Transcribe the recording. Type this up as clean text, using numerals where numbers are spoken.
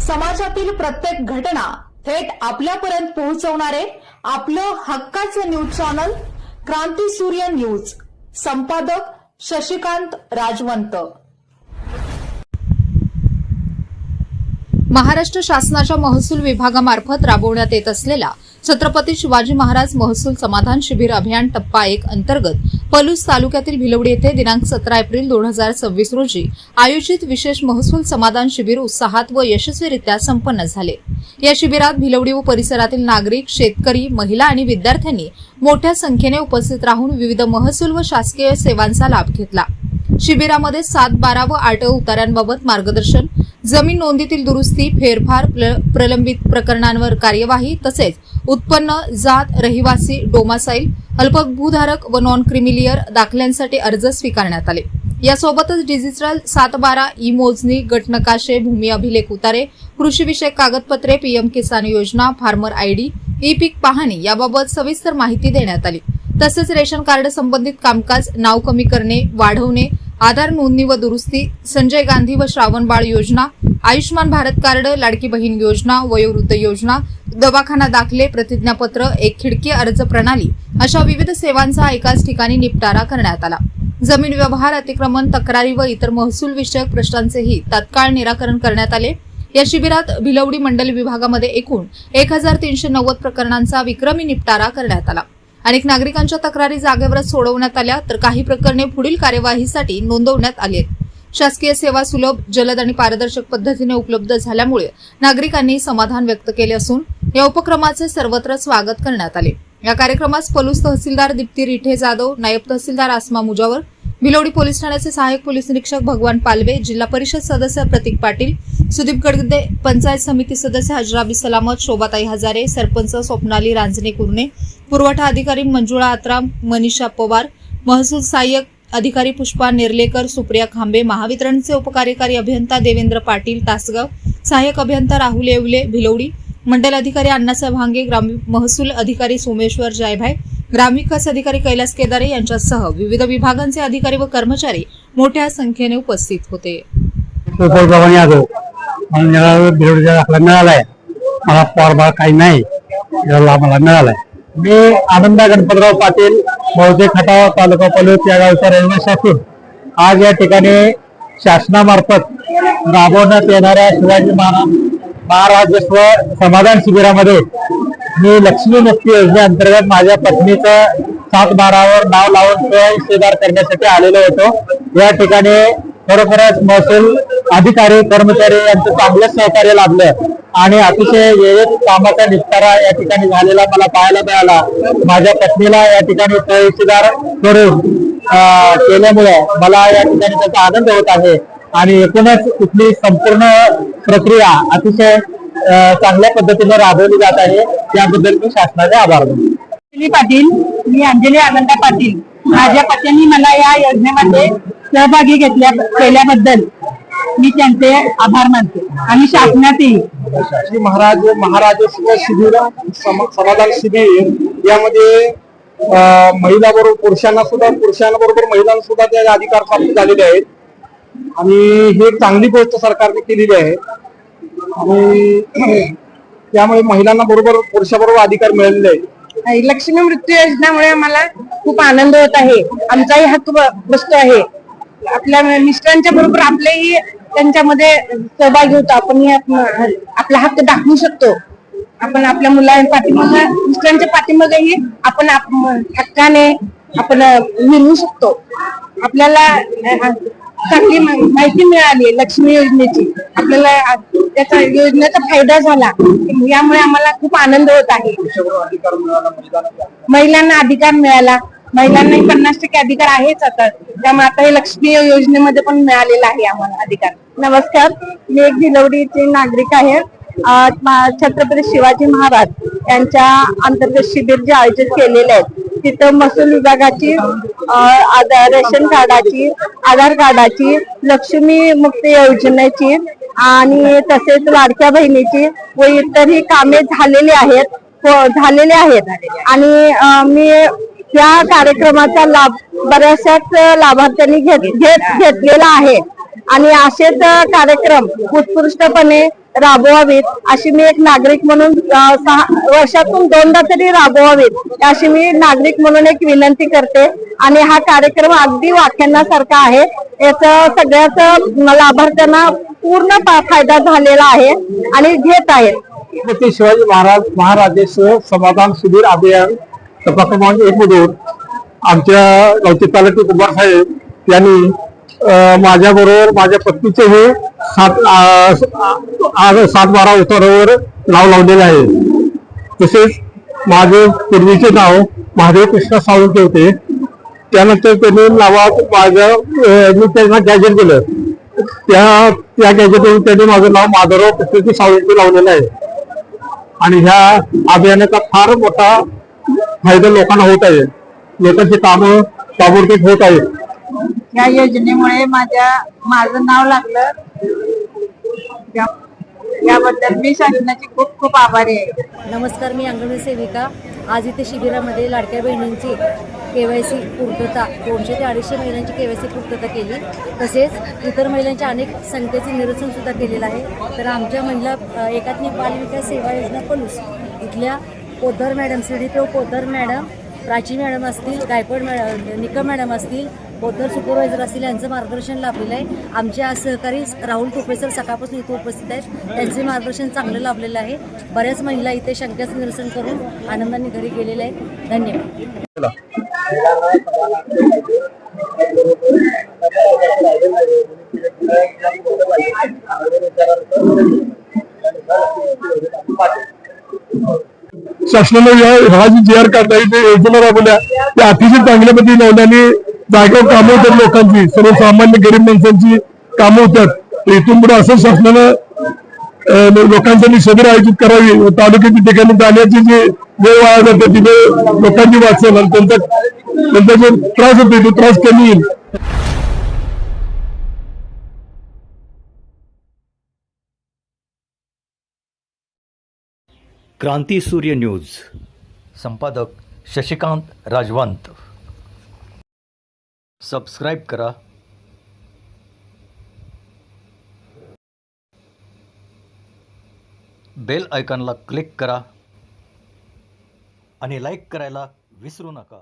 समाजातील प्रत्येक घटना थेट आपल्यापर्यंत पोहोचवणारे आपलं हक्काचं न्यूज चॅनल क्रांती सूर्य न्यूज। संपादक शशिकांत राजवंत। महाराष्ट्र शासनाच्या महसूल विभागामार्फत राबवण्यात येत असलेला छत्रपती शिवाजी महाराज महसूल समाधान शिबिर अभियान टप्पा 1 अंतर्गत पलूस तालुक्यातील भिलवडी येथे दिनांक 17 एप्रिल 2026 रोजी आयोजित विशेष महसूल समाधान शिबिर उत्साहात व यशस्वीरित्या संपन्न झाले। या शिबिरात भिलवडी व परिसरातील नागरिक, शेतकरी, महिला आणि विद्यार्थ्यांनी मोठ्या संख्येने उपस्थित राहून विविध महसूल व शासकीय सेवांचा लाभ घेतला। शिबिरामध्ये 7, 12 व 8 उतार्यांबाबत मार्गदर्शन, जमीन नोंदीतील दुरुस्ती, फेरफार, प्रलंबित प्रकरणांवर कार्यवाही तसेच उत्पन्न, जात, रहिवासी, डोमासाईल, अल्पभूधारक व नॉन क्रिमिलियर दाखल्यांसाठी अर्ज स्वीकारण्यात आले। यासोबतच डिजिटल 7/12 ई मोजणी, गट नकाशे, भूमी अभिलेख उतारे, कृषीविषयक कागदपत्रे, पीएम किसान योजना, फार्मर आयडी, ई पीक पाहणी याबाबत सविस्तर माहिती देण्यात आली। तसेच रेशन कार्ड संबंधित कामकाज, नाव कमी करणे, वाढवणे, आधार नोंदणी व दुरुस्ती, संजय गांधी व श्रावण बाळ योजना, आयुष्मान भारत कार्ड, लाडकी बहीण योजना, वयोवृद्ध योजना, दवाखाना दाखले, प्रतिज्ञापत्र, एक खिडकी अर्ज प्रणाली अशा विविध सेवांचा एकाच ठिकाणी निपटारा करण्यात आला। जमीन व्यवहार, अतिक्रमण, तक्रारी व इतर महसूल विषयक प्रश्नांचेही तात्काळ निराकरण करण्यात आले। या शिबिरात भिलवडी मंडल विभागामध्ये एकूण 1390 प्रकरणांचा विक्रमी निपटारा करण्यात आला। अनेक नागरिकांच्या तक्रारी जागेवरच सोडवण्यात आल्या तर काही प्रकरणे पुढील कार्यवाहीसाठी नोंदवण्यात आली आहेत। शासकीय सेवा सुलभ, जलद आणि पारदर्शक पद्धतीने उपलब्ध झाल्यामुळे नागरिकांनी समाधान व्यक्त केले असून या उपक्रमाचे सर्वत्र स्वागत करण्यात आले। या कार्यक्रमास पलूस तहसीलदार दीप्ती रिठे जाधव, नायब तहसीलदार आसमा मुजावर, भिलवडी पोलीस ठाण्याचे सहाय्यक पोलीस निरीक्षक भगवान पालवे, जिल्हा परिषद सदस्य प्रतीक पाटील, सुदीप गडगदे, पंचायत समिती सदस्य हजराबी सलामत, शोभाताई हजारे, सरपंच स्वप्नाली रांजणे कुर्णे, पुरवठा अधिकारी मंजुळा आत्राम, मनीषा पवार, महसूल सहाय्यक अधिकारी पुष्पा नेर्लेकर, सुप्रिया खांबे, महावितरणचे उपकार्यकारी अभियंता देवेंद्र पाटील तासगाव, सहाय्यक अभियंता राहुल येवले भिलवडी, मंडल अधिकारी अण्णासाहेब भांगे, ग्रामीण महसूल अधिकारी सोमेश्वर जायभाई, ग्रामविकास अधिकारी कैलास केदारे यांच्यासह विविध विभागांचे अधिकारी व कर्मचारी मोठ्या संख्येने उपस्थित होते। मला पॉरबाळ काही नाही, मला मिळालाय। मी आनंदा गणपतराव पाटील, मौजे खटाव, तालुका पलूस या गावचा रहिवासी असून आज या ठिकाणी शासनामार्फत राबवण्यात येणाऱ्या शिवाजी महाराजस्व समाधान शिबिरामध्ये मी लक्ष्मी मुक्ती योजनेअंतर्गत माझ्या पत्नीचं 7/12 नाव लावून हिस्सेदार करण्यासाठी आलेलो होतो। या ठिकाणी खरोखरच महसूल अधिकारी, कर्मचारी यांचं चांगलं सहकार्य लाभलं आणि अतिशय वेळेत कामाचा निपटारा या ठिकाणी झालेला मला पाहायला मिळाला। माझ्या पत्नीला या ठिकाणी हिस्सेदार करून केल्यामुळे मला या ठिकाणी त्याचा आनंद होत आहे आणि एकूणच इथली संपूर्ण प्रक्रिया अतिशय चांगल्या पद्धतीने राबवली जात आहे। त्याबद्दल मी शासनाचे आभार मानतो। पाटील, मी अंजली आनंदा पाटील, माझ्या पत्नी मला या योजनेमध्ये सहभागी केल्याबद्दल मी त्यांचे आभार मानते आणि शासनातही श्री महाराजस्व शिबिर समाधान शिबिर यामध्ये महिलांबरोबर पुरुषांबरोबर महिलांना सुद्धा ते अधिकार प्राप्त झालेले आहेत आणि ही एक चांगली गोष्ट सरकारने केलेली आहे आणि त्यामुळे महिलांना बरोबर पुरुषाबरोबर अधिकार मिळालेले आहेत। लक्ष्मी मृत्यू योजनेमुळे मला खूप आनंद होत आहे। आमचाही हक्क बसतो आहे। आपल्या मिस्टरांच्या बरोबर आपलेही त्यांच्यामध्ये सहभागी होतो। आपण आपला हक्क दाखवू शकतो। आपण आपल्या मुलांपाठीमागे, मिस्टरांच्या पाठीमागेही आपण हक्काने आपण मिळवू शकतो। आपल्याला चांगली माहिती मिळाली लक्ष्मी योजनेची, आपल्याला त्याचा योजनेचा फायदा झाला, यामुळे आम्हाला खूप आनंद होत आहे। महिलांना अधिकार मिळाला, महिलांना 50% अधिकार आहेच आता, त्यामुळे आता हे लक्ष्मी योजनेमध्ये पण मिळालेला आहे आम्हाला अधिकार। नमस्कार, मी एक भिलवडीचे नागरिक आहे। छत्रपती शिवाजी महाराज यांच्या अंतर्गत शिबिर जे आयोजित केलेले आहेत तिथं महसूल विभागाची, रेशन कार्डाची, आधार कार्डाची, लक्ष्मी मुक्ती योजनेची आणि तसेच लाडक्या बहिणीची व इतरही कामे झालेली आहेत आणि मी या कार्यक्रमाचा लाभ बऱ्याचशाच लाभार्थ्यांनी घेतलेला आहे। आणि असेच कार्यक्रम उत्कृष्टपणे राबवावेत अशी मी एक नागरिक म्हणून 6 वर्षातून 2दा तरी राबवावेत अशी मी नागरिक म्हणून एक विनंती करते. आणि हा कार्यक्रम अगदी व्याख्यानासारखा आहे. याचा सगळ्याच लाभार्थ्यांना पूर्ण फायदा झालेला आहे आणि घेत आहेत. छत्रपती शिवाजी महाराजेश्वर समाधान शिबिर अभियान टप्पा क्रमांक 1 मधून आमच्या गावचे तलाठी कुमार साहेब यांनी माझ्याबरोबर माझ्या पत्नीचे हे 7-12 उतारावर नाव लावलेले आहे. तसेच माझे पूर्वीचे नाव महादेव कृष्ण साळुंखे होते. त्यानंतर त्यांनी नावात मी त्यांना गॅजेट दिलं. त्या गॅजेटवरून त्यांनी माझं नाव माधवराव कृष्णजी साळुंखे लावलेलं आहे. आणि ह्या अभियानाचा फार मोठा फायदा लोकांना होत आहे. लोकांची कामं ताबडतोब होत आहेत. या योजनेमुळे माझं नाव लागलं याबद्दल मी शासनाची खूप खूप आभारी आहे. नमस्कार, मी अंगणवाडी सेविका. आज इथे शिबिरामध्ये लाडक्या बहिणींची KYC पूर्तता 200 ते 250 महिलांची KYC पूर्तता केली. तसेच इतर महिलांच्या अनेक संख्येचे निरसन सुद्धा केलेलं आहे. तर आमच्या महिला एकात्मिक बालविकास सेवा योजना पलूस इथल्या Poddar madam, CDPO Poddar madam, Prachi madam असतील, गायकवाड मॅडम, निकम मॅडम असतील, पोद्दार सुपरवायझर असतील यांचं मार्गदर्शन लाभलेलं आहे. आमचे आज सहकारी राहुल टोपे सर सकाळपासून इथे उपस्थित आहेत. त्यांचे मार्गदर्शन चांगलं लाभलेलं आहे. बऱ्याच महिला इथे शंकाचं निरसन करून आनंदाने घरी गेलेल्या आहेत. धन्यवाद. शासनाने हा जी JR काढला योजना राबवल्या त्या अतिशय चांगल्या पद्धतीने लावल्याने जागेवर कामं होतात. लोकांची सर्वसामान्य गरीब माणसांची कामं होतात. इथून पुढे असं शासनानं लोकांसाठी शिबिर आयोजित करावी. तालुक्याच्या ठिकाणी जाण्याची जी वेळ वाया जाते ती वेळ लोकांची वाचेल आणि त्यांचा जो त्रास होतो तो त्रास कमी येईल. क्रांती सूर्य न्यूज, संपादक शशिकांत राजवंत. सबस्क्राईब करा, बेल आयकॉनला क्लिक करा आणि लाईक करायला विसरू नका.